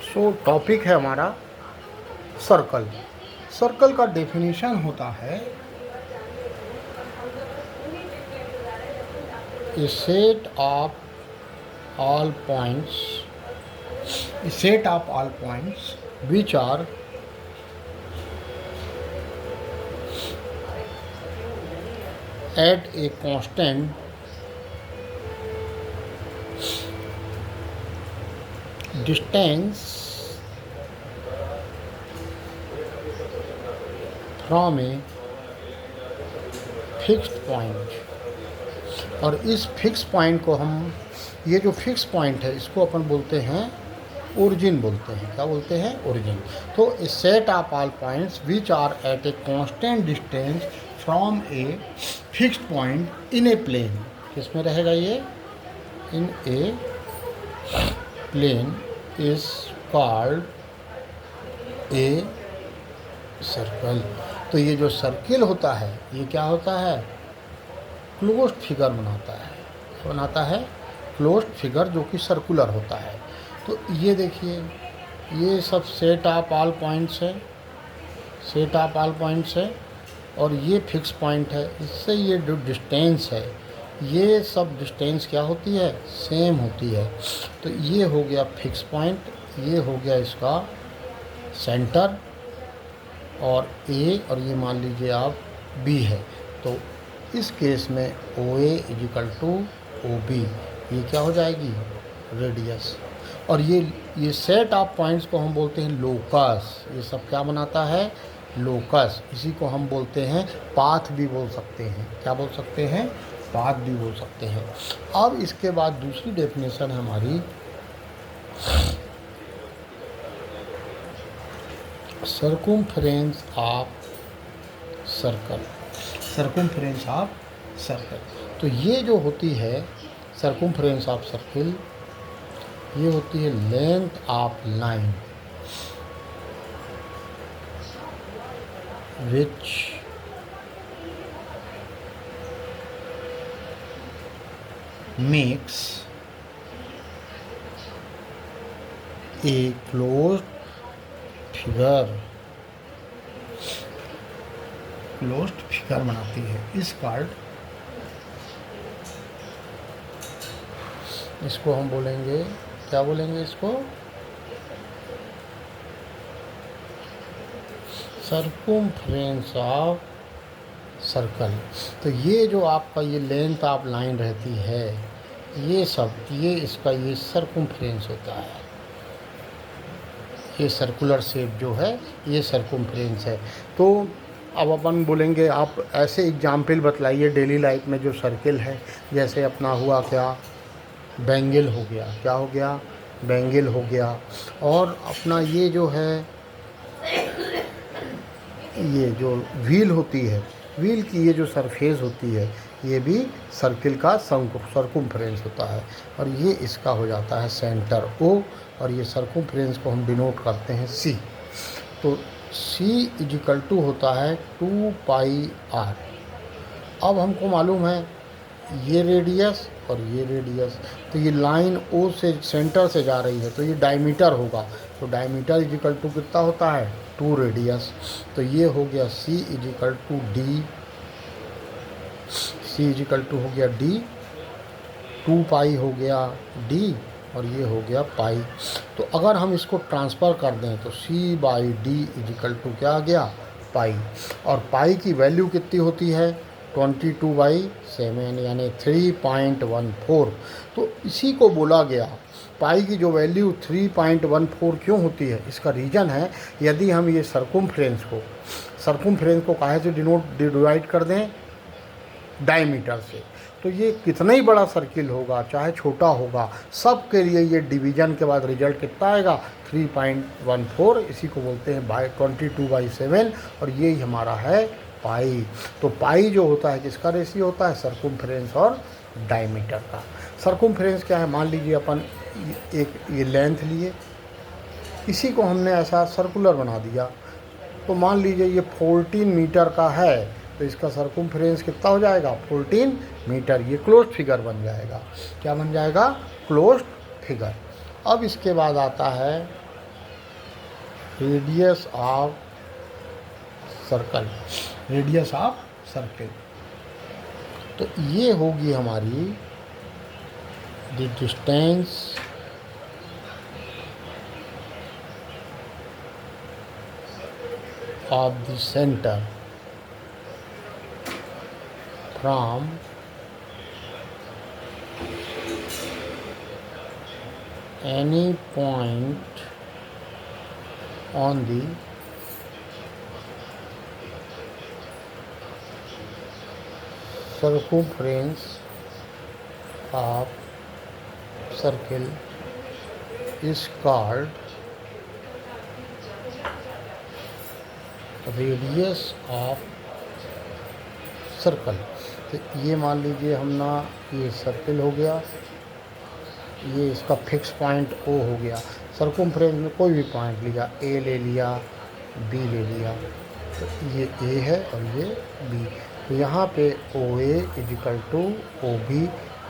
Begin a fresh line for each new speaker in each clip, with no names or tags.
सो topic है हमारा circle. Circle का डेफिनेशन होता है a set of all points which are at a constant distance from a fixed point। और इस फिक्स पॉइंट को हम, ये जो फिक्स पॉइंट है इसको अपन बोलते हैं ओरिजिन बोलते हैं। क्या बोलते हैं? ओरिजिन। तो a set of all points which are at a constant distance from a fixed point in a plane. किस में रहेगा ये? In a plane is called a circle. तो ये जो सर्किल होता है ये क्या होता है? क्लोज्ड फिगर बनाता है क्लोज्ड फिगर जो कि सर्कुलर होता है। तो ये देखिए, ये सब सेट ऑफ ऑल पॉइंट्स है और ये फिक्स पॉइंट है। इससे ये जो डिस्टेंस है ये सब डिस्टेंस क्या होती है? सेम होती है। तो ये हो गया फिक्स पॉइंट, ये हो गया इसका सेंटर और ए, और ये मान लीजिए आप बी है। तो इस केस में ओ A is equal to O B, ये क्या हो जाएगी? रेडियस। और ये सेट ऑफ पॉइंट्स को हम बोलते हैं लोकस। ये सब क्या बनाता है? लोकस। इसी को हम बोलते हैं पाथ भी बोल सकते हैं। क्या बोल सकते हैं? पाथ भी बोल सकते हैं। अब इसके बाद दूसरी डेफिनेशन है हमारी सर्कमफ्रेंस ऑफ सर्कल। तो ये जो होती है सर्कमफ्रेंस ऑफ सर्किल, ये होती है length of line which makes a closed figure बनाती है। इसको हम बोलेंगे, क्या बोलेंगे इसको? Circumference of circle. तो ये जो आपका ये लेंथ ऑफ लाइन रहती है, ये इसका ये सर्कमफ्रेंस होता है। ये सर्कुलर शेप जो है ये सर्कमफ्रेंस है। तो अब अपन बोलेंगे, आप ऐसे एग्जाम्पल बतलाइए डेली लाइफ में जो सर्किल है। जैसे अपना हुआ क्या? बैंगल हो गया। क्या हो गया? बैंगल हो गया। और अपना ये जो है, ये जो व्हील होती है, व्हील की ये जो सरफेस होती है, ये भी सर्किल का सर्कमफ्रेंस होता है। और ये इसका हो जाता है सेंटर ओ, और ये सर्कमफ्रेंस को हम डिनोट करते हैं सी। तो सी इजिकल टू होता है 2 पाई आर। अब हमको मालूम है ये रेडियस और ये रेडियस, तो ये लाइन ओ से सेंटर से जा रही है तो ये डायमीटर होगा। तो डायमीटर इजिकल टू कितना होता है? 2 रेडियस। तो ये हो गया C is equal to D, C is equal to हो गया डी, 2 पाई हो गया डी, और ये हो गया पाई। तो अगर हम इसको ट्रांसफ़र कर दें तो सी बाई डी इजिकल टू क्या आ गया? पाई। और पाई की वैल्यू कितनी होती है? 22/7 यानी 3.14। तो इसी को बोला गया, पाई की जो वैल्यू 3.14 क्यों होती है? इसका रीज़न है, यदि हम ये सर्कमफ्रेंस को काहे से डिवाइड कर दें? डायमीटर से। तो ये कितना ही बड़ा सर्किल होगा चाहे छोटा होगा, सब के लिए ये डिवीज़न के बाद रिजल्ट कितना आएगा? 3.14। इसी को बोलते हैं 22/7, और ये ही हमारा है पाई। तो पाई जो होता है किसका रेशियो होता है? सर्कमफ्रेंस और डायमीटर का। सर्कमफ्रेंस क्या है? मान लीजिए अपन एक ये लेंथ लिए, इसी को हमने ऐसा सर्कुलर बना दिया। तो मान लीजिए ये 14 मीटर का है, तो इसका सर्कमफ्रेंस कितना हो जाएगा? 14 मीटर। ये क्लोज्ड फिगर बन जाएगा। क्या बन जाएगा? Closed figure. अब इसके बाद आता है radius of circle, radius of circle. तो ये होगी हमारी the distance of the center from any point on the circumference of circle is called radius of circle. तो ये मान लीजिए हम ना, ये सर्कल हो गया, ये इसका फिक्स पॉइंट ओ हो गया। सर्कमफ्रेंस में कोई भी पॉइंट लिया, ए ले लिया, बी ले लिया, तो ये ए है और ये बी। तो यहाँ पे O A is equal to O B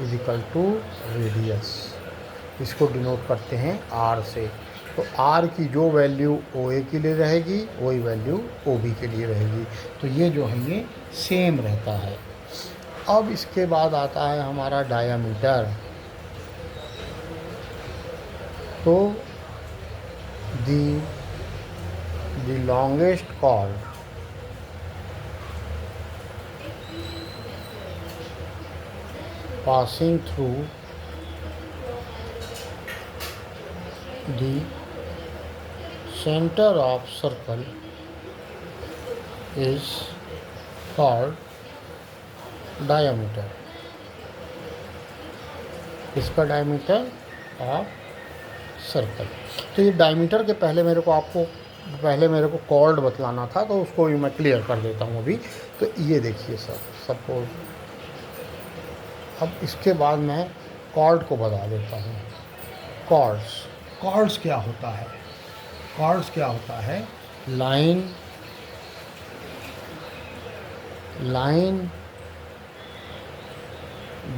is equal to radius, इसको डिनोट करते हैं आर से। तो आर की जो वैल्यू ओ ए के लिए रहेगी वही वैल्यू ओ बी के लिए रहेगी। तो ये जो है ये सेम रहता है। अब इसके बाद आता है हमारा डायामीटर। तो the longest chord passing through the center of circle is called diameter। इसका डायमीटर ऑफ सर्कल। तो ये डायमीटर के पहले मेरे को कॉर्ड बतलाना था, तो उसको भी मैं क्लियर कर देता हूँ अभी। तो ये देखिए सर, सपोज अब इसके बाद मैं कॉर्ड को बता देता हूँ। कॉर्ड्स क्या होता है? कॉर्ड्स क्या होता है? Line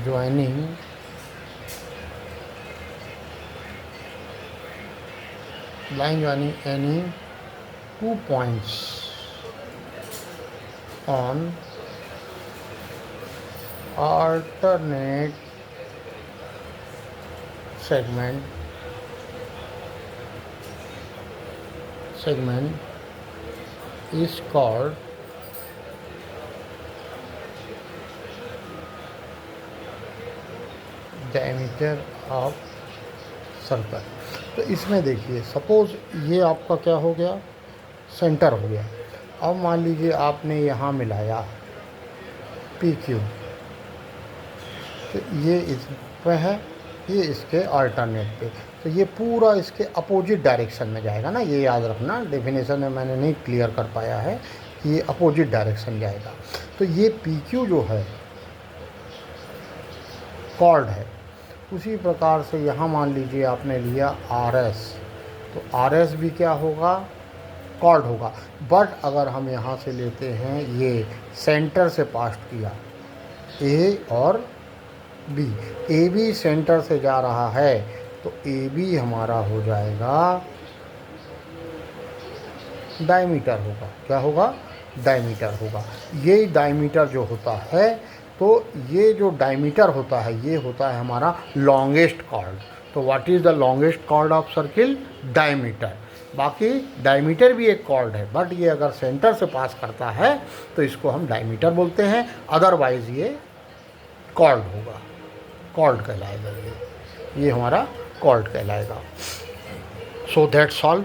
joining any two points on alternate segment is called diameter of circle. तो इसमें देखिए, सपोज ये आपका क्या हो गया, सेंटर हो गया। अब मान लीजिए आपने यहाँ मिलाया पी क्यू, तो ये इस पे है, ये इसके अल्टरनेट पे, तो ये पूरा इसके अपोजिट डायरेक्शन में जाएगा ना। ये याद रखना, डेफिनेशन में मैंने नहीं क्लियर कर पाया है कि ये अपोजिट डायरेक्शन जाएगा। तो ये पी क्यू जो है कॉर्ड है। उसी प्रकार से यहाँ मान लीजिए आपने लिया आर एस, तो आर एस भी क्या होगा, कॉर्ड होगा। बट अगर हम यहाँ से लेते हैं, ये सेंटर से पास किया ए और बी, ए बी सेंटर से जा रहा है, तो ए बी हमारा हो जाएगा डायमीटर होगा। क्या होगा? डायमीटर होगा। ये डायमीटर जो होता है, तो ये जो डायमीटर होता है ये होता है हमारा लॉन्गेस्ट कॉर्ड। तो what is the longest chord of circle? Diameter. बाकी डायमीटर भी एक कॉर्ड है, बट ये अगर सेंटर से पास करता है तो इसको हम डायमीटर बोलते हैं, अदरवाइज़ ये कॉर्ड होगा, कॉर्ड कहलाएगा। ये हमारा कॉर्ड कहलाएगा। So that's all.